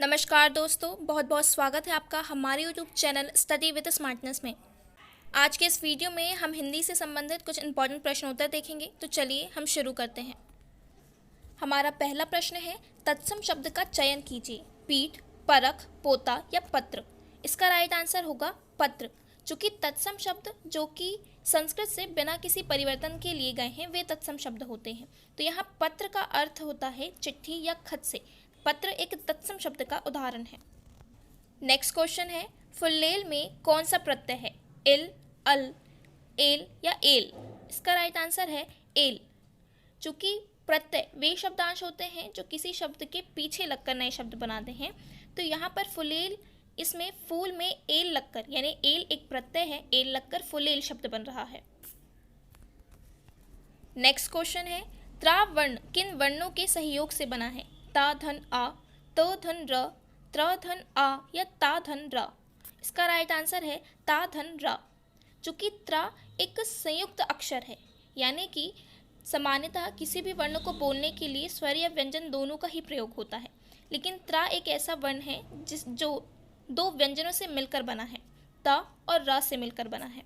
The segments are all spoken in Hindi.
नमस्कार दोस्तों, बहुत बहुत स्वागत है आपका हमारे YouTube channel study with smartness में। आज के इस वीडियो में हम हिंदी से संबंधित कुछ इंपॉर्टेंट प्रश्नोत्तर देखेंगे। तो चलिए हम शुरू करते हैं। हमारा पहला प्रश्न है, तत्सम शब्द का चयन कीजिए। पीठ, परख, पोता या पत्र। इसका राइट आंसर होगा पत्र, चूँकि तत्सम शब्द जो कि संस्कृत से बिना किसी परिवर्तन के लिए गए हैं वे तत्सम शब्द होते हैं। तो यहाँ पत्र का अर्थ होता है चिट्ठी या खत से। पत्र एक तत्सम शब्द का उदाहरण है। नेक्स्ट क्वेश्चन है, फुल्लेल में कौन सा प्रत्यय है? इल, अल, एल या एल। इसका राइट आंसर है एल, चूँकि प्रत्यय वे शब्दांश होते हैं जो किसी शब्द के पीछे लगकर नए शब्द बनाते हैं। तो यहाँ पर फुलेल, इसमें फूल में एल लगकर, यानी एल एक प्रत्यय है, एल लगकर फुलेल शब्द बन रहा है। नेक्स्ट क्वेश्चन है, त्रा वर्ण किन वर्णों के सहयोग से बना है? ता धन आ, त धन र, त्र धन आ या ता धन र। इसका राइट आंसर है ता धन र, चूँकि त्रा एक संयुक्त अक्षर है, यानी कि सामान्यतः किसी भी वर्ण को बोलने के लिए स्वर या व्यंजन दोनों का ही प्रयोग होता है, लेकिन त्रा एक ऐसा वर्ण है जो दो व्यंजनों से मिलकर बना है, ता और र से मिलकर बना है।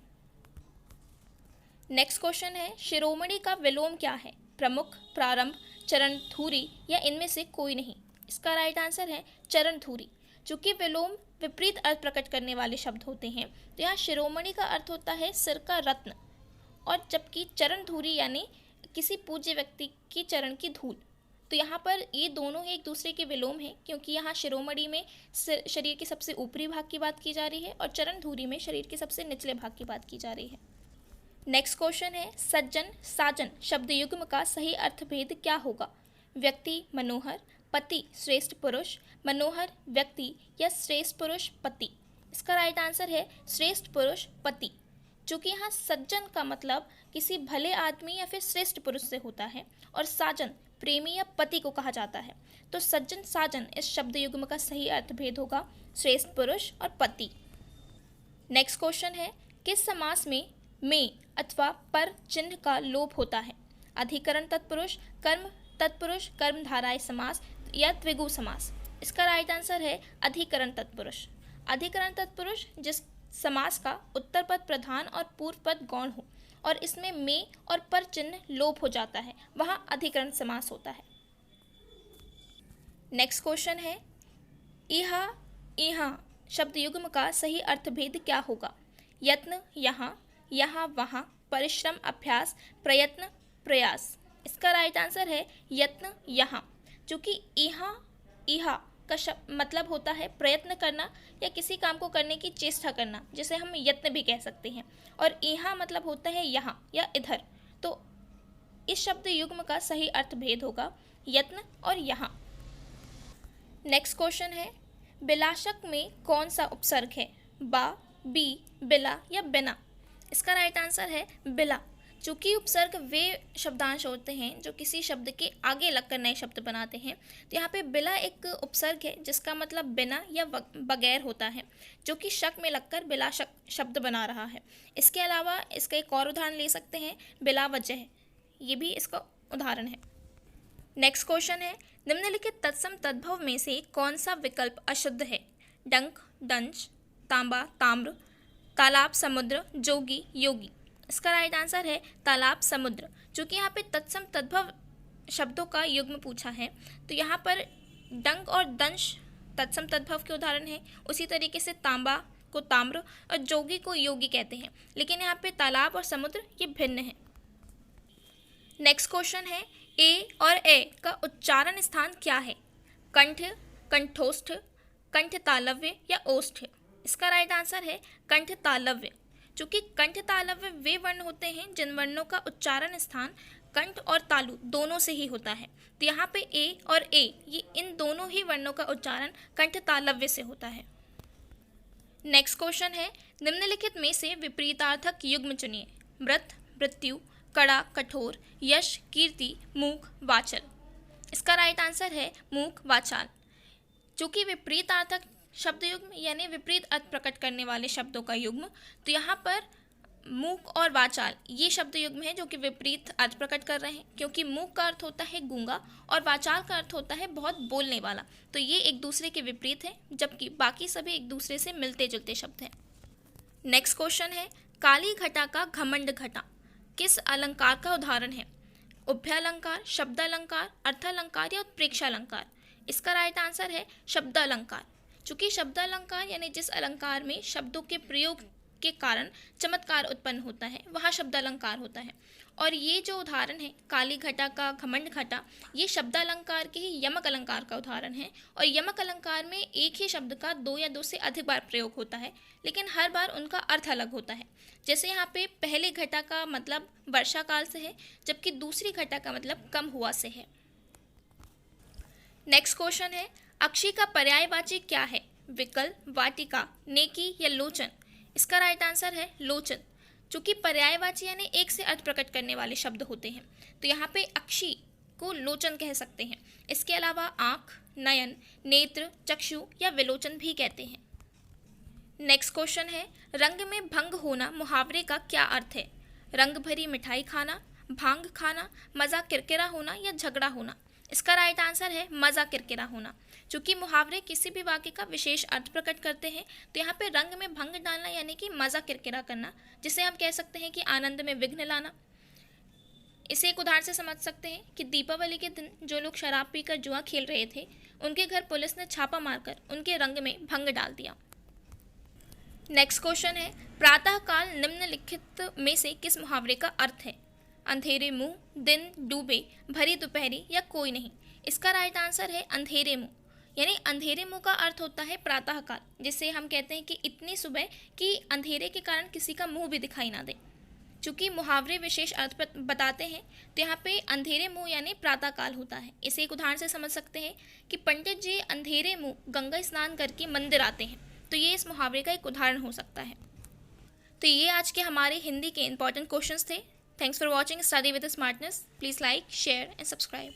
नेक्स्ट क्वेश्चन है, शिरोमणि का विलोम क्या है? प्रमुख, प्रारंभ, चरणधुरी या इनमें से कोई नहीं। इसका राइट आंसर है चरणधुरी, चूँकि विलोम विपरीत अर्थ प्रकट करने वाले शब्द होते हैं। तो यहाँ शिरोमणि का अर्थ होता है सिर का रत्न, और जबकि चरणधुरी यानी किसी पूज्य व्यक्ति की चरण की धूल। तो यहाँ पर ये दोनों ही एक दूसरे के विलोम हैं, क्योंकि यहाँ शिरोमणि में शरीर के सबसे ऊपरी भाग की बात की जा रही है और चरणधुरी में शरीर के सबसे निचले भाग की बात की जा रही है। नेक्स्ट क्वेश्चन है, सज्जन साजन शब्द युग्म का सही अर्थभेद क्या होगा? व्यक्ति मनोहर, पति श्रेष्ठ पुरुष, मनोहर व्यक्ति या श्रेष्ठ पुरुष पति। इसका राइट आंसर है श्रेष्ठ पुरुष पति, चूँकि यहाँ सज्जन का मतलब किसी भले आदमी या फिर श्रेष्ठ पुरुष से होता है और साजन प्रेमी या पति को कहा जाता है। तो सज्जन साजन इस शब्द युग्म का सही अर्थभेद होगा श्रेष्ठ पुरुष और पति। नेक्स्ट क्वेश्चन है, किस समास में अथवा पर चिन्ह का लोप होता है? अधिकरण तत्पुरुष, कर्म तत्पुरुष, कर्मधारय समास या द्विगु समास। इसका राइट आंसर है अधिकरण तत्पुरुष। अधिकरण तत्पुरुष जिस समास का उत्तर पद प्रधान और पूर्व पद गौण हो और इसमें में और पर चिन्ह लोप हो जाता है, वहाँ अधिकरण समास होता है। नेक्स्ट क्वेश्चन है, इहा इहा शब्द युग्म का सही अर्थभेद क्या होगा? यत्न यहाँ, यहाँ वहाँ, परिश्रम अभ्यास, प्रयत्न प्रयास। इसका राइट आंसर है यत्न यहाँ, क्योंकि इहा इहा का मतलब होता है प्रयत्न करना या किसी काम को करने की चेष्टा करना, जिसे हम यत्न भी कह सकते हैं, और इहा मतलब होता है यहाँ या इधर। तो इस शब्द युग्म का सही अर्थभेद होगा यत्न और यहाँ। नेक्स्ट क्वेश्चन है, बिलाशक में कौन सा उपसर्ग है? बा, बी, बिला या बिना। इसका राइट आंसर है बिला, चूँकि उपसर्ग वे शब्दांश होते हैं जो किसी शब्द के आगे लगकर नए शब्द बनाते हैं। तो यहाँ पे बिला एक उपसर्ग है जिसका मतलब बिना या बगैर होता है, जो कि शक में लगकर बिला शक शब्द बना रहा है। इसके अलावा इसका एक और उदाहरण ले सकते हैं, बिला वजह, ये भी इसका उदाहरण है। नेक्स्ट क्वेश्चन है, निम्नलिखित तत्सम तद्भव में से कौन सा विकल्प अशुद्ध है? डंक, डंच, तांबा, ताम्र, तालाब, समुद्र, जोगी, योगी। इसका राइट आंसर है तालाब, समुद्र, क्योंकि यहाँ पे तत्सम तद्भव शब्दों का युग्म पूछा है। तो यहाँ पर डंक और दंश तत्सम तद्भव के उदाहरण है। उसी तरीके से तांबा को ताम्र और जोगी को योगी कहते हैं, लेकिन यहाँ पे तालाब और समुद्र ये भिन्न है। नेक्स्ट क्वेश्चन है, ए और ए का उच्चारण स्थान क्या है? कंठ, कंठोष्ठ, कंठ तालव्य या ओष्ठ। इसका राइट आंसर है कंठ तालव्य, चूँकि कंठ तालव्य वे वर्ण होते हैं जिन वर्णों का उच्चारण स्थान कंठ और तालु दोनों से ही होता है। तो यहाँ पे ए और ए ये इन दोनों ही वर्णों का उच्चारण कंठ तालव्य से होता है। नेक्स्ट क्वेश्चन है, निम्नलिखित में से विपरीतार्थक युग्म चुनिए। मृत, मृत्यु, कड़ा, कठोर, यश, कीर्ति, मूक, वाचल। इसका राइट आंसर है मूक, वाचाल, चूँकि विपरीतार्थक शब्द युग्म यानी विपरीत अर्थ प्रकट करने वाले शब्दों का युग्म। तो यहाँ पर मूक और वाचाल ये शब्द युग्म है जो कि विपरीत अर्थ प्रकट कर रहे हैं, क्योंकि मूक का अर्थ होता है गूंगा और वाचाल का अर्थ होता है बहुत बोलने वाला। तो ये एक दूसरे के विपरीत है, जबकि बाकी सभी एक दूसरे से मिलते जुलते शब्द हैं। नेक्स्ट क्वेश्चन है, काली घटा का घमंड घटा किस अलंकार का उदाहरण है? उभयालंकार, शब्दालंकार, अर्थालंकार या उत्प्रेक्षालंकार? इसका राइट आंसर है शब्दालंकार। चूंकि शब्दालंकार यानी जिस अलंकार में शब्दों के प्रयोग के कारण चमत्कार उत्पन्न होता है वह शब्दालंकार होता है। और ये जो उदाहरण है काली घटा का घमंड घटा, ये शब्दालंकार के ही यमक अलंकार का उदाहरण है। और यमक अलंकार में एक ही शब्द का 2 या 2 से अधिक बार प्रयोग होता है, लेकिन हर बार उनका अर्थ अलग होता है। जैसे यहाँ पे पहले घटा का मतलब वर्षा काल से है, जबकि दूसरी घटा का मतलब कम हुआ से है। नेक्स्ट क्वेश्चन है, अक्षी का पर्यायवाची क्या है? विकल, वाटिका, नेकी या लोचन? इसका राइट आंसर है लोचन। चूंकि पर्यायवाची यानी एक से अर्थ प्रकट करने वाले शब्द होते हैं, तो यहाँ पे अक्षी को लोचन कह सकते हैं। इसके अलावा आँख, नयन, नेत्र, चक्षु या विलोचन भी कहते हैं। नेक्स्ट क्वेश्चन है, रंग में भंग होना मुहावरे का क्या अर्थ है? रंग भरी मिठाई खाना, भांग खाना, मज़ा किरकिरा होना या झगड़ा होना? इसका राइट आंसर है मज़ा किरकिरा होना। चूँकि मुहावरे किसी भी वाक्य का विशेष अर्थ प्रकट करते हैं, तो यहाँ पे रंग में भंग डालना यानी कि मज़ा किरकिरा करना, जिसे हम कह सकते हैं कि आनंद में विघ्न लाना। इसे एक उदाहरण से समझ सकते हैं कि दीपावली के दिन जो लोग शराब पीकर जुआ खेल रहे थे, उनके घर पुलिस ने छापा मारकर उनके रंग में भंग डाल दिया। नेक्स्ट क्वेश्चन है, प्रातःकाल निम्नलिखित में से किस मुहावरे का अर्थ है? अंधेरे मुंह, दिन डूबे, भरी दोपहरी या कोई नहीं? इसका राइट आंसर है अंधेरे मुंह। यानी अंधेरे मुंह का अर्थ होता है प्रातःकाल, जिसे हम कहते हैं कि इतनी सुबह कि अंधेरे के कारण किसी का मुंह भी दिखाई ना दे। चूँकि मुहावरे विशेष अर्थ बताते हैं, तो यहाँ पे अंधेरे मुंह यानी प्रातःकाल होता है। इसे एक उदाहरण से समझ सकते हैं कि पंडित जी अंधेरे मुंह गंगा स्नान करके मंदिर आते हैं, तो ये इस मुहावरे का एक उदाहरण हो सकता है। तो ये आज के हमारे हिंदी के इंपॉर्टेंट क्वेश्चंस थे। Thanks for watching study with smartness. Please like, share and subscribe.